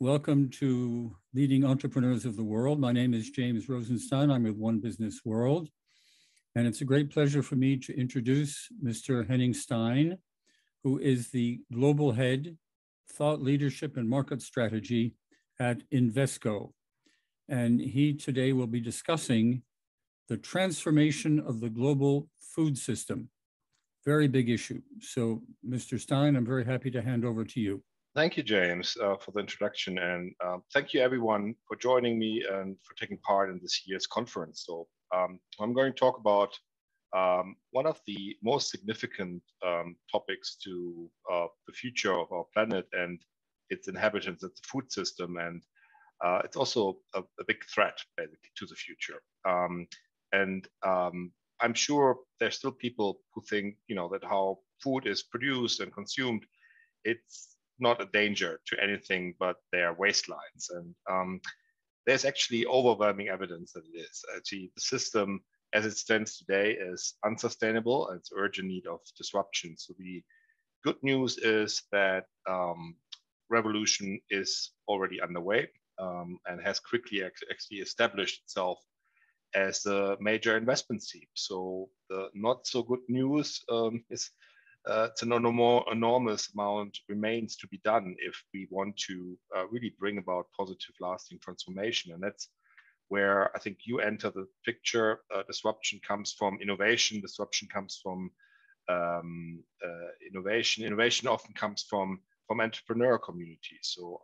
Welcome to Leading Entrepreneurs of the World. My name is James Rosenstein. I'm with One Business World. And it's a great pleasure for me to introduce Mr. Henning Stein, who is the Global Head, Thought Leadership and Market Strategy at Invesco. And he today will be discussing the transformation of the global food system. Very big issue. So, Mr. Stein, I'm very happy to hand over to you. Thank you, James, for the introduction. And thank you, everyone, for joining me and for taking part in this year's conference. So I'm going to talk about one of the most significant topics to the future of our planet and its inhabitants, it's the food system. And it's also a big threat, basically, to the future. I'm sure there's still people who think, that how food is produced and consumed, it's not a danger to anything but their waistlines. And there's actually overwhelming evidence that it is. Actually, the system as it stands today is unsustainable and it's urgent need of disruption. So the good news is that revolution is already underway and has quickly actually established itself as a major investment theme. So the not so good news is it's an enormous amount remains to be done if we want to really bring about positive, lasting transformation. And that's where I think you enter the picture. Disruption comes from innovation. Disruption comes from innovation. Innovation often comes from entrepreneur communities. So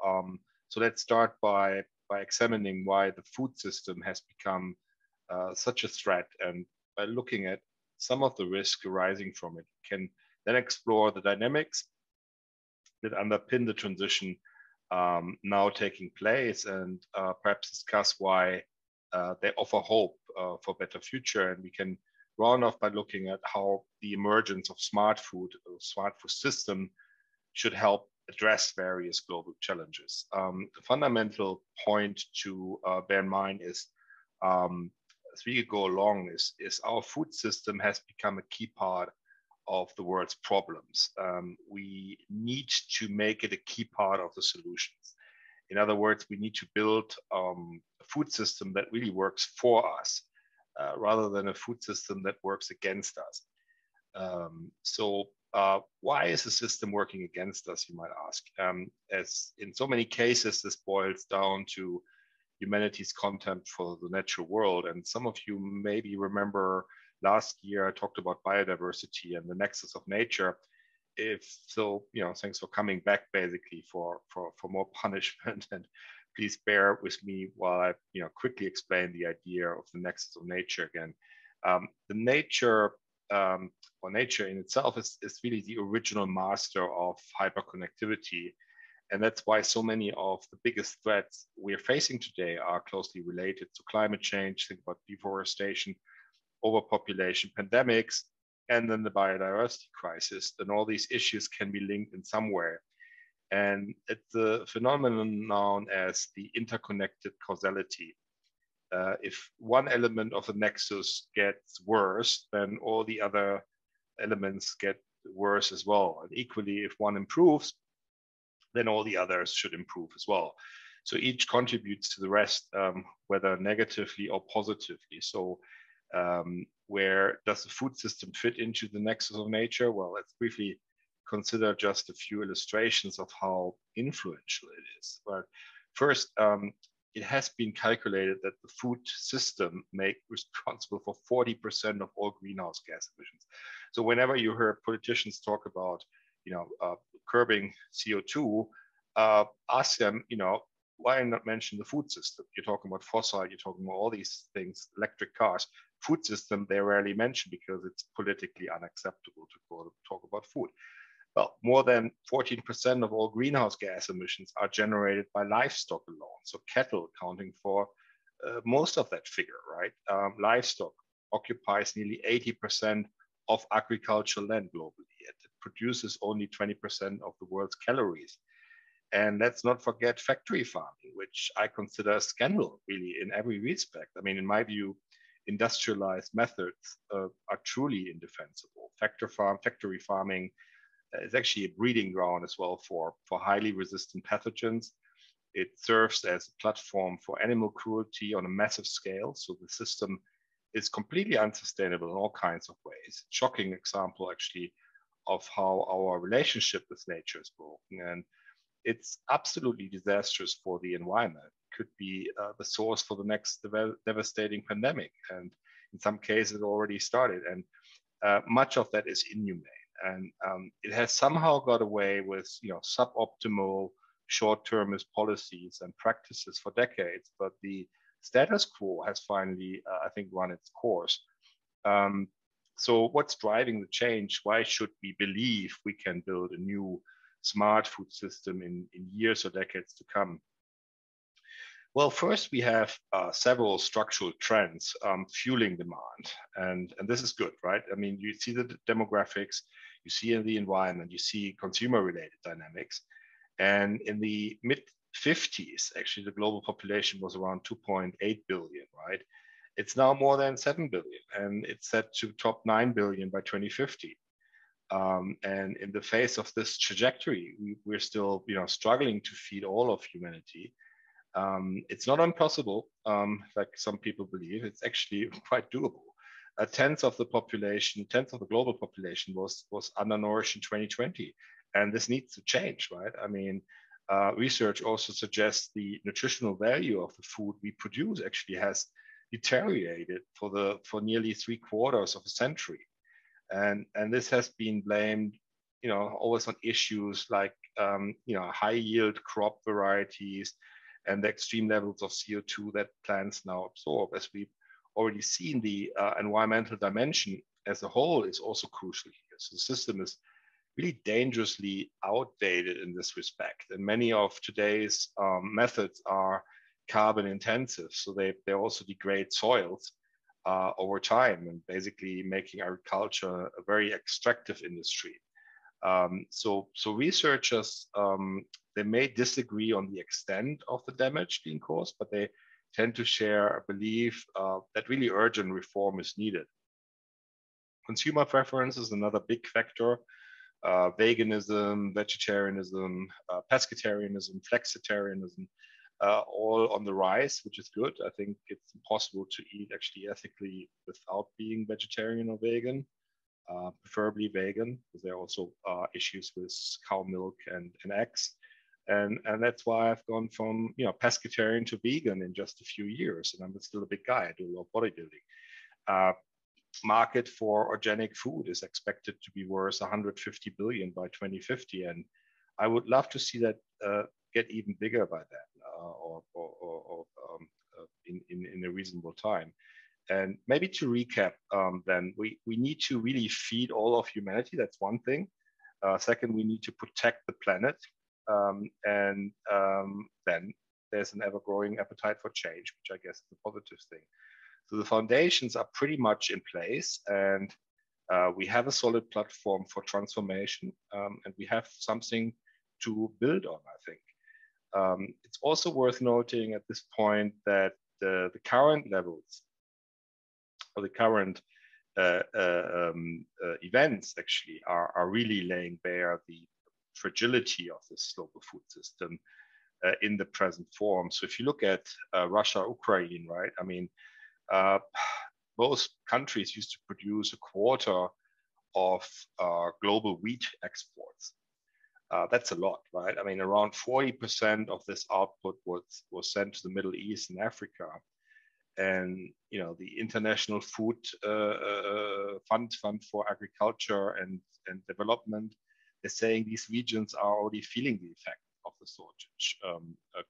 let's start by examining why the food system has become such a threat, and by looking at some of the risks arising from it, can then explore the dynamics that underpin the transition now taking place, and perhaps discuss why they offer hope for better future. And we can round off by looking at how the emergence of smart food system should help address various global challenges. The fundamental point to bear in mind is as we go along is our food system has become a key part of the world's problems. We need to make it a key part of the solutions. In other words, we need to build a food system that really works for us, rather than a food system that works against us. Why is the system working against us, you might ask? As in so many cases, this boils down to humanity's contempt for the natural world. And some of you maybe remember last year I talked about biodiversity and the nexus of nature. If so, thanks for coming back basically for more punishment. And please bear with me while I quickly explain the idea of the nexus of nature again. The nature or nature in itself is really the original master of hyperconnectivity. And that's why so many of the biggest threats we are facing today are closely related to climate change. Think about deforestation, overpopulation, pandemics, and then the biodiversity crisis. Then all these issues can be linked in some way. And it's a phenomenon known as the interconnected causality. If one element of the nexus gets worse, then all the other elements get worse as well. And equally, if one improves, then all the others should improve as well. So each contributes to the rest, whether negatively or positively. So where does the food system fit into the nexus of nature? Well, let's briefly consider just a few illustrations of how influential it is. But first, it has been calculated that the food system is responsible for 40% of all greenhouse gas emissions. So whenever you hear politicians talk about, curbing CO2, ask them, why not mention the food system? You're talking about fossil, you're talking about all these things, electric cars. Food system, they rarely mention because it's politically unacceptable to talk about food. Well, more than 14% of all greenhouse gas emissions are generated by livestock alone. So cattle accounting for most of that figure, right? Livestock occupies nearly 80% of agricultural land globally. It produces only 20% of the world's calories. And let's not forget factory farming, which I consider a scandal, really, in every respect. I mean, in my view, industrialized methods are truly indefensible. Factory farming is actually a breeding ground as well for highly resistant pathogens. It serves as a platform for animal cruelty on a massive scale. So the system is completely unsustainable in all kinds of ways. Shocking example, actually, of how our relationship with nature is broken. And it's absolutely disastrous for the environment. It could be the source for the next devastating pandemic. And in some cases, it already started. And much of that is inhumane. And it has somehow got away with, suboptimal short-termist policies and practices for decades. But the status quo has finally, I think, run its course. So what's driving the change? Why should we believe we can build a new smart food system in years or decades to come? Well, first we have several structural trends fueling demand, and this is good, right? I mean, you see the demographics, you see in the environment, you see consumer-related dynamics, and in the mid-50s, actually, the global population was around 2.8 billion, right? It's now more than 7 billion, and it's set to top 9 billion by 2050. And in the face of this trajectory, we're still, struggling to feed all of humanity. It's not impossible, like some people believe. It's actually quite doable. A tenth of the global population was undernourished in 2020, and this needs to change, right? I mean, research also suggests the nutritional value of the food we produce actually has deteriorated for nearly 3/4 of a century, and this has been blamed, always on issues like high yield crop varieties and the extreme levels of CO2 that plants now absorb. As we've already seen, the environmental dimension as a whole is also crucial here. So the system is really dangerously outdated in this respect. And many of today's methods are carbon intensive. So they also degrade soils over time and basically making agriculture a very extractive industry. So researchers, they may disagree on the extent of the damage being caused, but they tend to share a belief that really urgent reform is needed. Consumer preference is another big factor. Veganism, vegetarianism, pescatarianism, flexitarianism, all on the rise, which is good. I think it's impossible to eat actually ethically without being vegetarian or vegan. Preferably vegan, because there are also issues with cow milk and eggs. And that's why I've gone from pescatarian to vegan in just a few years, and I'm still a big guy. I do a lot of bodybuilding. Market for organic food is expected to be worth 150 billion by 2050, and I would love to see that get even bigger by then, or in a reasonable time. And maybe to recap, then we need to really feed all of humanity. That's one thing. Second, we need to protect the planet. And then there's an ever-growing appetite for change, which I guess is a positive thing. So the foundations are pretty much in place, and we have a solid platform for transformation, and we have something to build on, I think. It's also worth noting at this point that the current levels, or the current events actually are really laying bare the fragility of this global food system in the present form. So if you look at Russia, Ukraine, right? I mean, both countries used to produce 1/4 of global wheat exports. That's a lot, right? I mean, around 40% of this output was sent to the Middle East and Africa. And the International Food Fund for Agriculture and Development is saying these regions are already feeling the effect of the shortage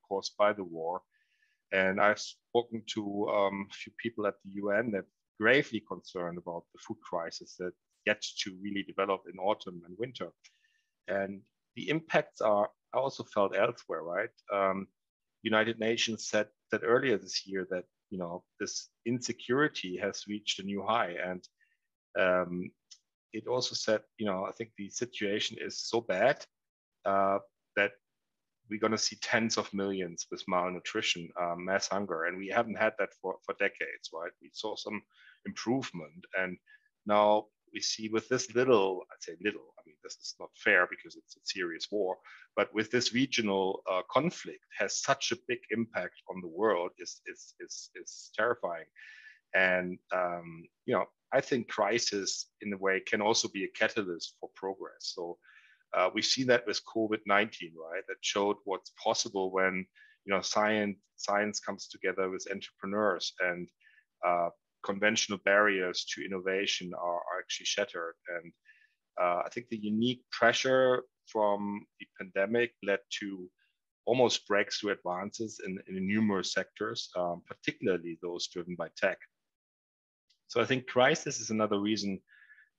caused by the war. And I've spoken to a few people at the UN that are gravely concerned about the food crisis that gets to really develop in autumn and winter. And the impacts are also felt elsewhere, right? United Nations said that earlier this year that this insecurity has reached a new high, and it also said, I think the situation is so bad that we're going to see tens of millions with malnutrition, mass hunger, and we haven't had that for decades, right? We saw some improvement, and now we see with this little, I'd say little, I mean, this is not fair because it's a serious war, but with this regional conflict has such a big impact on the world is terrifying. And, I think crisis in a way can also be a catalyst for progress. So we've seen that with COVID-19, right? That showed what's possible when, science comes together with entrepreneurs, and conventional barriers to innovation are actually shattered. And I think the unique pressure from the pandemic led to almost breakthrough advances in numerous sectors, particularly those driven by tech. So I think crisis is another reason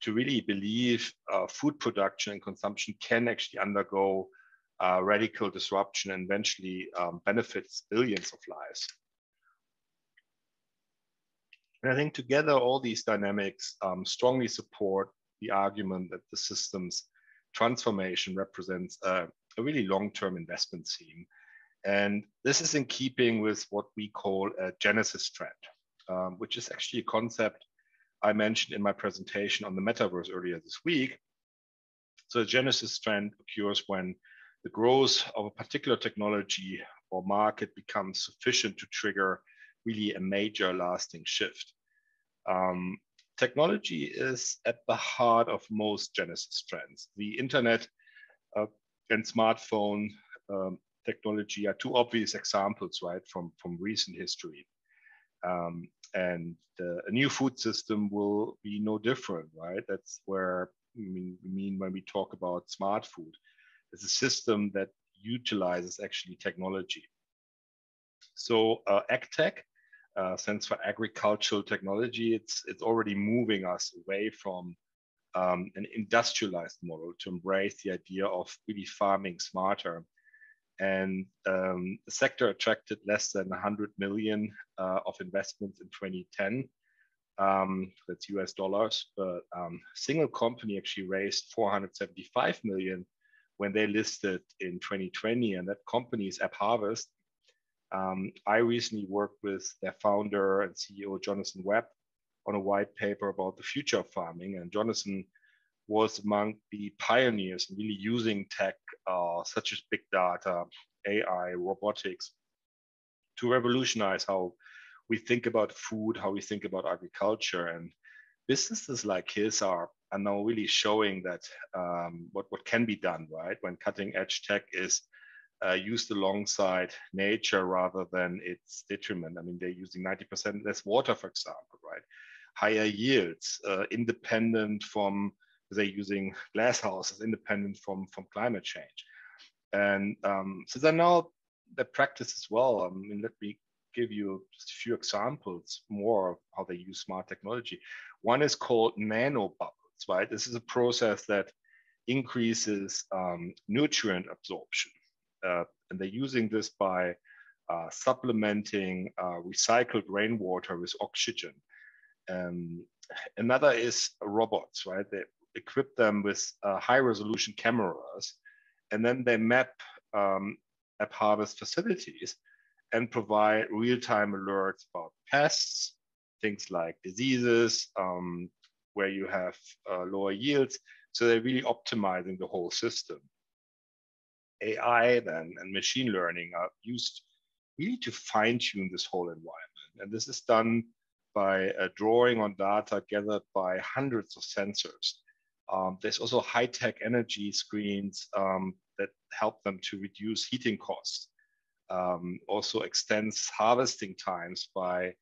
to really believe food production and consumption can actually undergo radical disruption and eventually benefits billions of lives. And I think together all these dynamics strongly support the argument that the system's transformation represents a really long-term investment theme. And this is in keeping with what we call a Genesis trend, which is actually a concept I mentioned in my presentation on the Metaverse earlier this week. So the Genesis trend occurs when the growth of a particular technology or market becomes sufficient to trigger really a major lasting shift. Technology is at the heart of most Genesis trends. The internet and smartphone technology are two obvious examples, right, from recent history. And a new food system will be no different, right? That's where we mean when we talk about smart food. It's a system that utilizes actually technology. So AgTech stands for agricultural technology. It's already moving us away from an industrialized model to embrace the idea of really farming smarter. And the sector attracted less than 100 million of investments in 2010. That's US dollars. But single company actually raised 475 million when they listed in 2020, and that company is AppHarvest. I recently worked with their founder and CEO, Jonathan Webb, on a white paper about the future of farming. And Jonathan was among the pioneers in really using tech, such as big data, AI, robotics, to revolutionize how we think about food, how we think about agriculture. And businesses like his are now really showing that what can be done, right? When cutting edge tech is used alongside nature rather than its detriment. I mean, they're using 90% less water, for example, right? Higher yields, independent from, they're using glass houses, independent from climate change. And so they're now the practice as well. I mean, let me give you just a few examples more of how they use smart technology. One is called Nano Buckets, right? This is a process that increases nutrient absorption. And they're using this by supplementing recycled rainwater with oxygen. Another is robots, right? They equip them with high resolution cameras, and then they map AppHarvest facilities and provide real-time alerts about pests, things like diseases, where you have lower yields. So they're really optimizing the whole system. AI then and machine learning are used really to fine-tune this whole environment. And this is done by drawing on data gathered by hundreds of sensors. There's also high-tech energy screens that help them to reduce heating costs. Also extends harvesting times by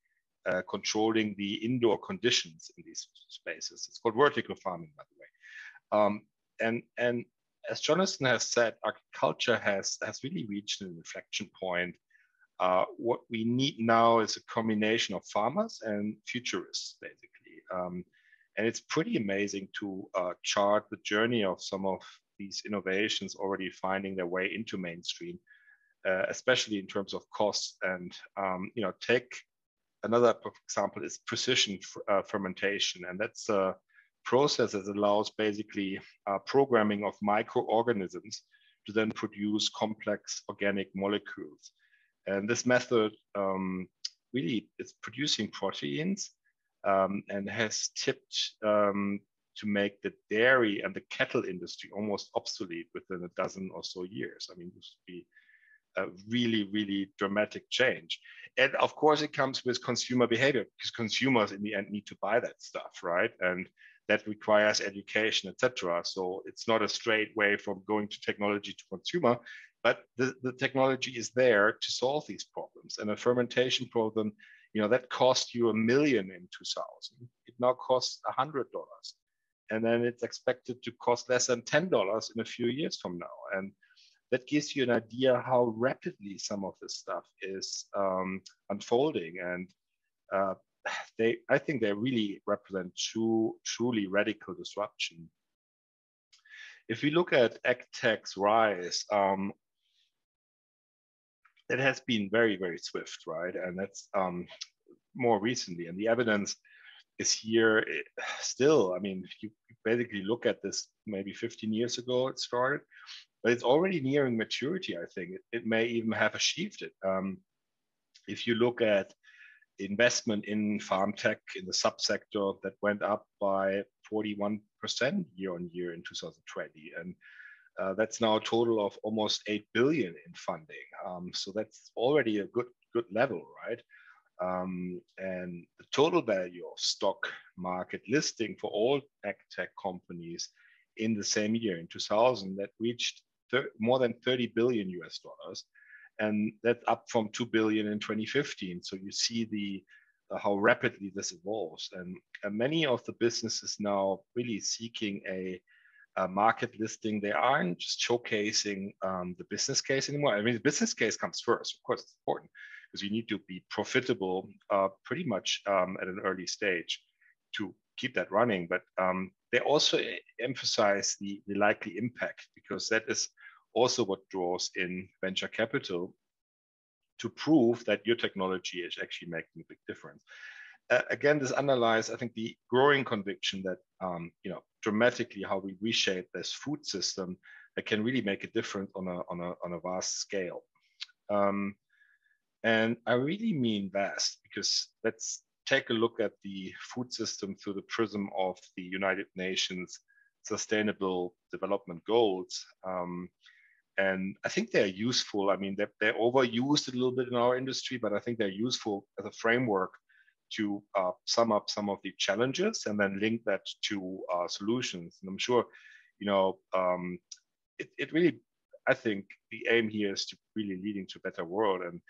controlling the indoor conditions in these spaces. It's called vertical farming, by the way. And as Jonathan has said, agriculture has really reached an inflection point. What we need now is a combination of farmers and futurists, basically. And it's pretty amazing to chart the journey of some of these innovations already finding their way into mainstream, especially in terms of costs. And take another example is precision fermentation, and that's a process that allows basically programming of microorganisms to then produce complex organic molecules. And this method really is producing proteins and has tipped to make the dairy and the cattle industry almost obsolete within a dozen or so years. I mean, this would be a really, really dramatic change. And of course, it comes with consumer behavior, because consumers in the end need to buy that stuff, right? And that requires education, etc. So it's not a straight way from going to technology to consumer, but the technology is there to solve these problems. And a fermentation problem, that cost you $1 million in 2000. It now costs $100. And then it's expected to cost less than $10 in a few years from now. And that gives you an idea how rapidly some of this stuff is unfolding. And I think they really represent truly radical disruption. If we look at AgTech's rise, it has been very, very swift, right? And that's more recently. And the evidence is here still. I mean, if you basically look at this, maybe 15 years ago it started, but it's already nearing maturity, I think. It may even have achieved it. If you look at investment in farm tech in the subsector, that went up by 41% year on year in 2020. And that's now a total of almost 8 billion in funding. So that's already a good level, right? And the total value of stock market listing for all AgTech companies in the same year, in 2000, that reached more than 30 billion US dollars. And that's up from 2 billion in 2015. So you see how rapidly this evolves. And many of the businesses now really seeking a market listing. They aren't just showcasing the business case anymore. I mean, the business case comes first. Of course, it's important because you need to be profitable pretty much at an early stage to keep that running. But they also emphasize the likely impact, because that is also what draws in venture capital to prove that your technology is actually making a big difference. Again, this underlies, I think, the growing conviction that dramatically how we reshape this food system that can really make a difference on a vast scale. And I really mean vast, because let's take a look at the food system through the prism of the United Nations Sustainable Development Goals. And I think they're useful. I mean, they're overused a little bit in our industry, but I think they're useful as a framework to sum up some of the challenges and then link that to solutions. And I'm sure, it really, I think the aim here is to really leading to a better world. And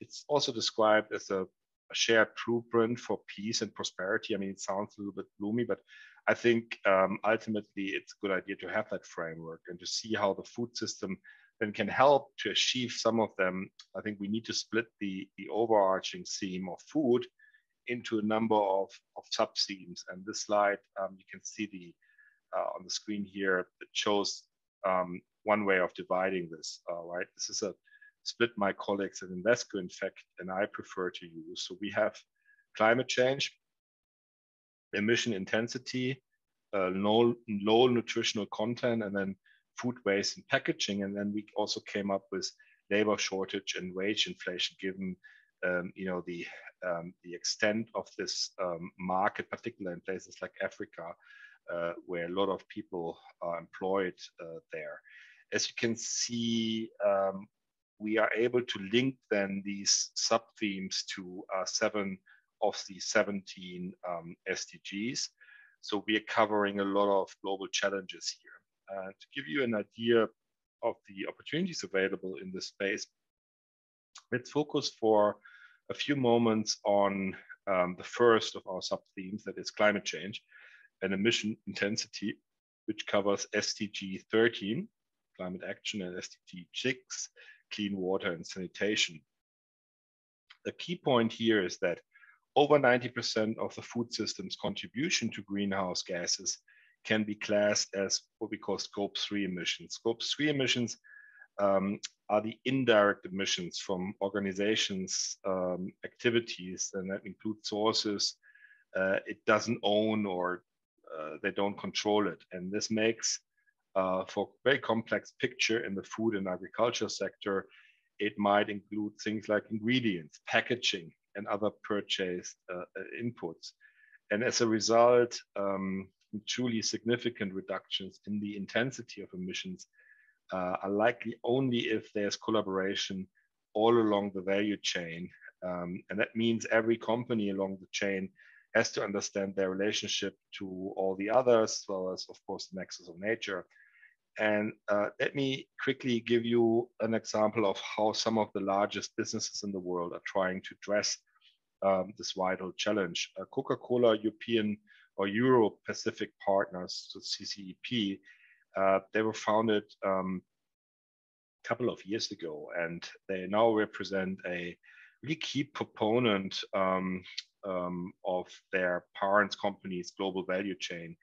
it's also described as a shared blueprint for peace and prosperity. I mean, it sounds a little bit gloomy, but I think ultimately it's a good idea to have that framework and to see how the food system then can help to achieve some of them. I think we need to split the overarching theme of food into a number of sub-themes. And this slide, you can see on the screen here, that shows one way of dividing this, right? This is a split my colleagues at Invesco, in fact, and I prefer to use. So we have climate change, emission intensity, low nutritional content, and then food waste and packaging. And then we also came up with labor shortage and wage inflation, given the extent of this market, particularly in places like Africa, where a lot of people are employed there. As you can see, we are able to link then these sub-themes to 7 of the 17 SDGs. So we are covering a lot of global challenges here. To give you an idea of the opportunities available in this space, let's focus for a few moments on the first of our sub-themes, that is climate change and emission intensity, which covers SDG 13, climate action, and SDG 6, clean water and sanitation. The key point here is that over 90% of the food system's contribution to greenhouse gases can be classed as what we call Scope 3 emissions. Scope 3 emissions are the indirect emissions from organizations' activities, and that includes sources it doesn't own or they don't control it. And this makes, for a very complex picture in the food and agriculture sector, it might include things like ingredients, packaging, and other purchased inputs. And as a result, truly significant reductions in the intensity of emissions are likely only if there's collaboration all along the value chain. And that means every company along the chain has to understand their relationship to all the others, as well as, of course, the nexus of nature. And let me quickly give you an example of how some of the largest businesses in the world are trying to address this vital challenge. Coca-Cola European or Euro-Pacific Partners, so CCEP, they were founded a couple of years ago, and they now represent a really key proponent of their parent company's global value chain.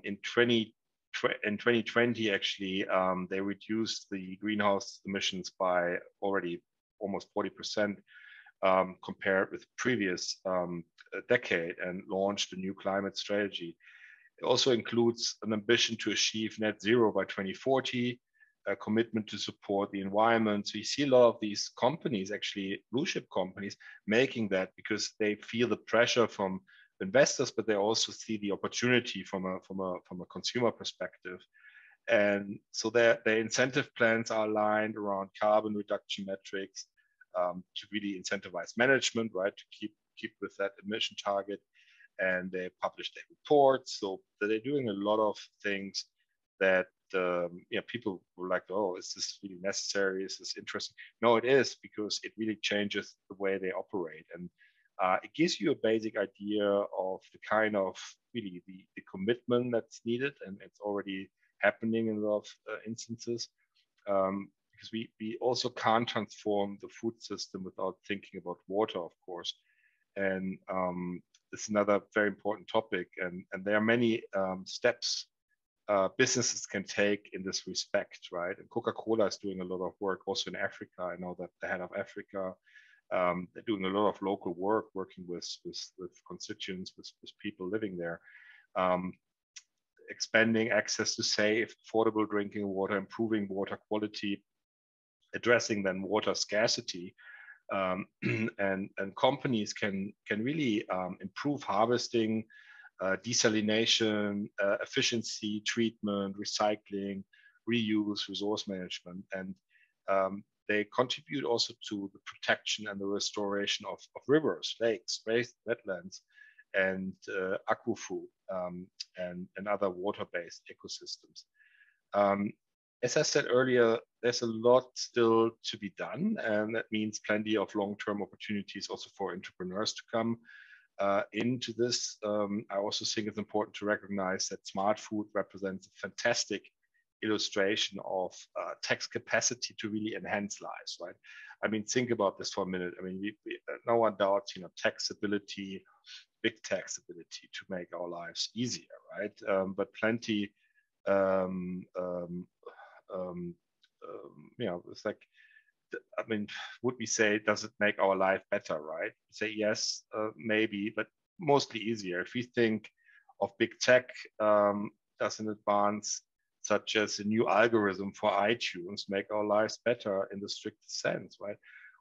In 2020, actually, they reduced the greenhouse emissions by already almost 40% compared with previous decade, and launched a new climate strategy. It also includes an ambition to achieve net zero by 2040, a commitment to support the environment. So you see a lot of these companies, actually blue chip companies, making that because they feel the pressure from investors, but they also see the opportunity from a consumer perspective. And so their incentive plans are aligned around carbon reduction metrics to really incentivize management, right, to keep with that emission target. And they publish their reports. So they're doing a lot of things that people were like, oh, is this really necessary? Is this interesting? No, it is, because it really changes the way they operate. And it gives you a basic idea of the kind of really the commitment that's needed. And it's already happening in a lot of instances. Because we also can't transform the food system without thinking about water, of course. And it's another very important topic. And there are many steps businesses can take in this respect, right? And Coca-Cola is doing a lot of work also in Africa. I know that the head of Africa, they're doing a lot of local work, working with constituents, with people living there, expanding access to safe, affordable drinking water, improving water quality, addressing then water scarcity. And companies can really improve harvesting, desalination, efficiency, treatment, recycling, reuse, resource management, and they contribute also to the protection and the restoration of rivers, lakes, wetlands, and aquifer and other water-based ecosystems. As I said earlier, there's a lot still to be done, and that means plenty of long-term opportunities also for entrepreneurs to come into this. I also think it's important to recognize that smart food represents a fantastic illustration of tech's capacity to really enhance lives, right? I mean, think about this for a minute. I mean, no one doubts, tech's ability, big tech's ability to make our lives easier, right? But plenty, it's like, I mean, would we say, does it make our life better, right? Say yes, maybe, but mostly easier. If we think of big tech does an advance, such as a new algorithm for iTunes, make our lives better in the strictest sense, right?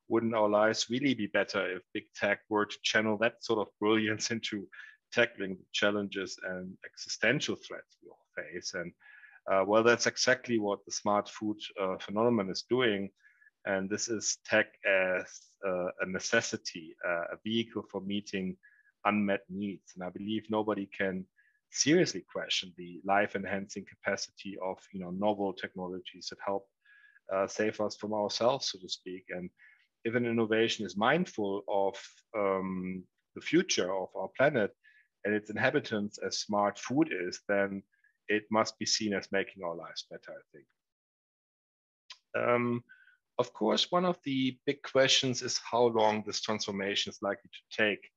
Wouldn't our lives really be better if big tech were to channel that sort of brilliance into tackling the challenges and existential threats we all face? And well, that's exactly what the smart food phenomenon is doing. And this is tech as a necessity, a vehicle for meeting unmet needs. And I believe nobody can seriously question the life-enhancing capacity of novel technologies that help save us from ourselves, so to speak. And if an innovation is mindful of the future of our planet and its inhabitants, as smart food is, then it must be seen as making our lives better, I think. Of course, one of the big questions is how long this transformation is likely to take.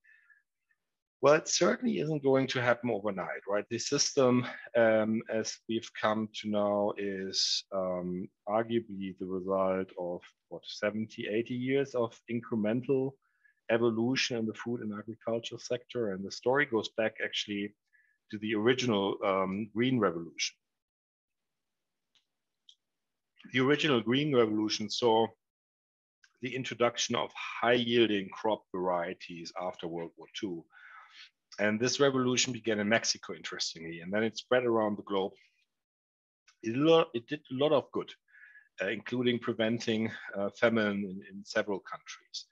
Well, it certainly isn't going to happen overnight, right? The system, as we've come to know, is arguably the result of 70, 80 years of incremental evolution in the food and agriculture sector. And the story goes back actually to the original Green Revolution. The original Green Revolution saw the introduction of high-yielding crop varieties after World War II. And this revolution began in Mexico, interestingly, and then it spread around the globe. It did a lot of good, including preventing famine in several countries.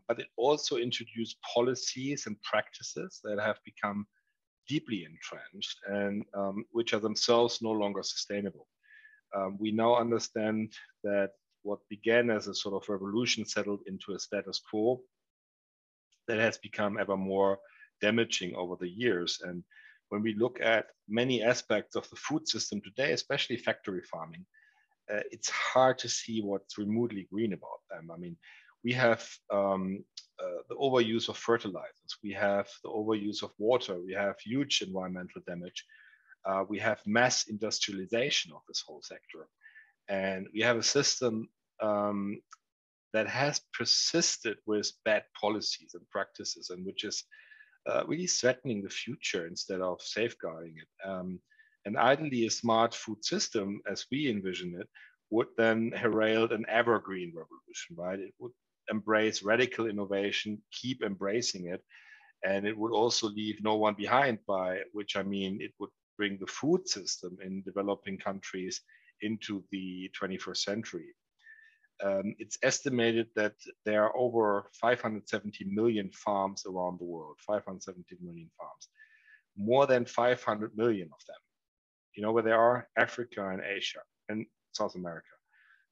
But it also introduced policies and practices that have become deeply entrenched and which are themselves no longer sustainable. We now understand that what began as a sort of revolution settled into a status quo that has become ever more damaging over the years. And when we look at many aspects of the food system today, especially factory farming, it's hard to see what's remotely green about them. I mean, we have the overuse of fertilizers, we have the overuse of water, we have huge environmental damage, we have mass industrialization of this whole sector. And we have a system that has persisted with bad policies and practices, and which is really threatening the future instead of safeguarding it. And ideally, a smart food system, as we envision it, would then herald an evergreen revolution, right? It would embrace radical innovation, keep embracing it, and it would also leave no one behind, by which I mean it would bring the food system in developing countries into the 21st century. It's estimated that there are over 570 million farms around the world, 570 million farms, more than 500 million of them. You know where they are? Africa and Asia and South America.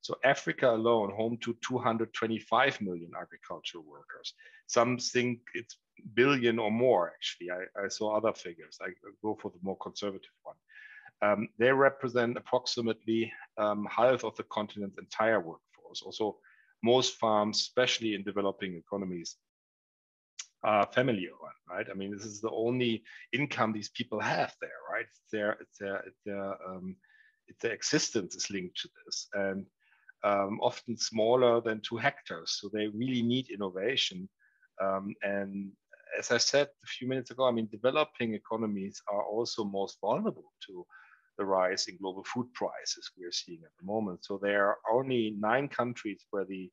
So Africa alone, home to 225 million agricultural workers. Some think it's billion or more, actually. I saw other figures. I go for the more conservative one. They represent approximately half of the continent's entire workforce. Also, most farms, especially in developing economies, are family-owned, right? I mean, this is the only income these people have there, right? Their existence is linked to this, and often smaller than 2 hectares. So they really need innovation. And as I said a few minutes ago, I mean, developing economies are also most vulnerable to the rise in global food prices we are seeing at the moment. So there are only 9 countries where the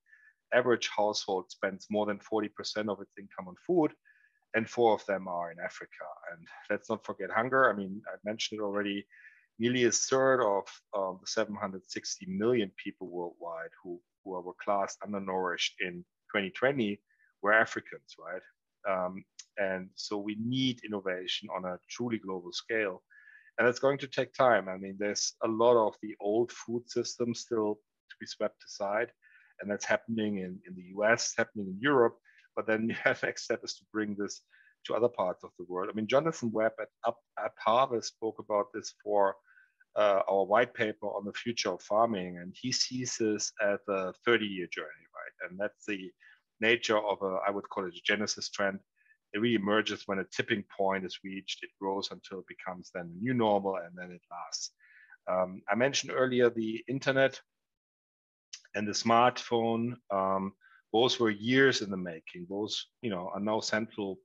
average household spends more than 40% of its income on food, and 4 of them are in Africa. And let's not forget hunger. I mean, I mentioned it already, nearly a third of the 760 million people worldwide who were classed undernourished in 2020 were Africans, right? And so we need innovation on a truly global scale. And it's going to take time. I mean, there's a lot of the old food systems still to be swept aside. And that's happening in the US, happening in Europe. But then the next step is to bring this to other parts of the world. I mean, Jonathan Webb at Harvard spoke about this for our white paper on the future of farming. And he sees this as a 30-year journey, right? And that's the nature of I would call it a genesis trend. It really emerges when a tipping point is reached. It grows until it becomes then the new normal, and then it lasts. I mentioned earlier the internet and the smartphone. Both were years in the making. Both, are now central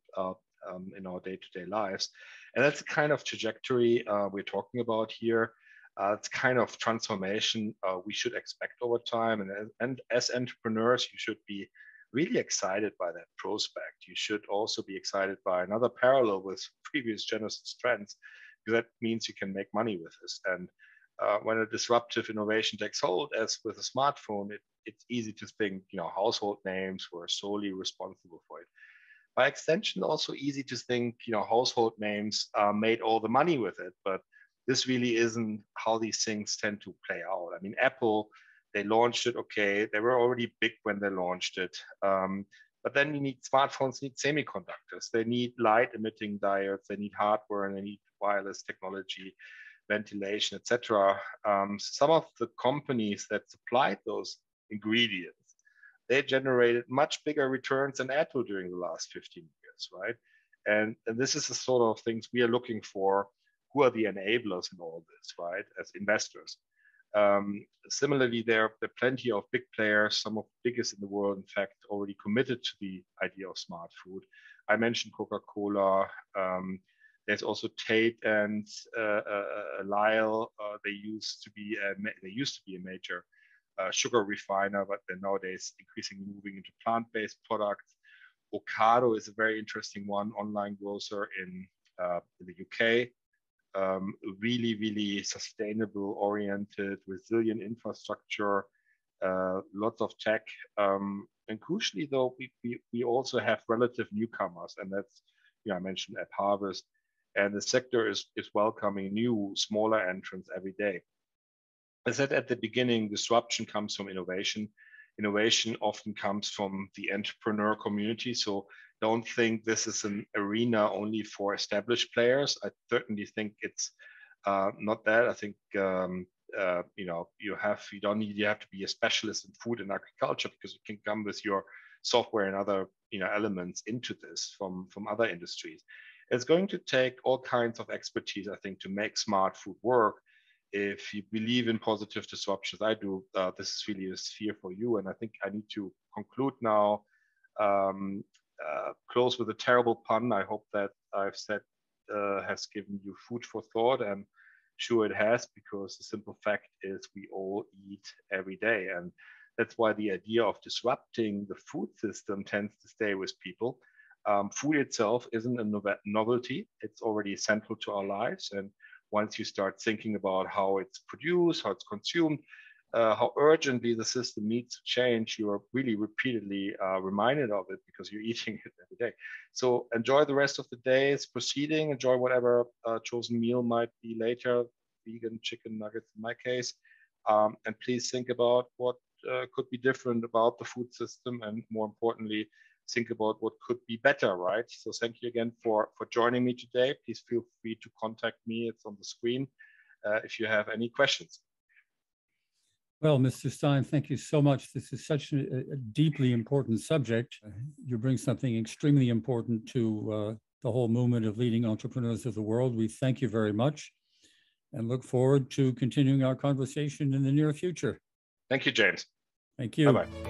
in our day-to-day lives, and that's the kind of trajectory we're talking about here. It's kind of transformation we should expect over time, and as entrepreneurs, you should be really excited by that prospect. You should also be excited by another parallel with previous genesis trends, because that means you can make money with this. And when a disruptive innovation takes hold, as with a smartphone, it's easy to think, household names were solely responsible for it. By extension, also easy to think, household names made all the money with it, but this really isn't how these things tend to play out. I mean, Apple, they launched it, okay, they were already big when they launched it. But then you need smartphones, need semiconductors, they need light emitting diodes, they need hardware, and they need wireless technology, ventilation, etc. Some of the companies that supplied those ingredients, they generated much bigger returns than Apple during the last 15 years, right? And this is the sort of things we are looking for. Who are the enablers in all this, right, as investors? Similarly, there are plenty of big players, some of the biggest in the world, in fact, already committed to the idea of smart food. I mentioned Coca-Cola. There's also Tate and Lyle. They used to be a major sugar refiner, but they're nowadays increasingly moving into plant-based products. Ocado is a very interesting one, online grocer in the UK. Really, really sustainable oriented, resilient infrastructure, lots of tech. And crucially, though, we also have relative newcomers, and that's, I mentioned at Harvest, and the sector is welcoming new, smaller entrants every day. I said at the beginning, disruption comes from innovation. Innovation often comes from the entrepreneur community. So don't think this is an arena only for established players. I certainly think it's not that. I think you have to be a specialist in food and agriculture, because you can come with your software and other elements into this from other industries. It's going to take all kinds of expertise, I think, to make smart food work. If you believe in positive disruptions, I do, this is really a sphere for you. And I think I need to conclude now, close with a terrible pun. I hope that I've said has given you food for thought, and sure it has, because the simple fact is we all eat every day. And that's why the idea of disrupting the food system tends to stay with people. Food itself isn't a novelty. It's already central to our lives. And once you start thinking about how it's produced, how it's consumed, how urgently the system needs to change, you are really repeatedly reminded of it, because you're eating it every day. So enjoy the rest of the day. It's proceeding. Enjoy whatever chosen meal might be later, vegan chicken nuggets in my case. And please think about what could be different about the food system, and more importantly, think about what could be better, right? So thank you again for joining me today. Please feel free to contact me. It's on the screen if you have any questions. Well, Mr. Stein, thank you so much. This is such a deeply important subject. You bring something extremely important to the whole movement of leading entrepreneurs of the world. We thank you very much and look forward to continuing our conversation in the near future. Thank you, James. Thank you. Bye-bye.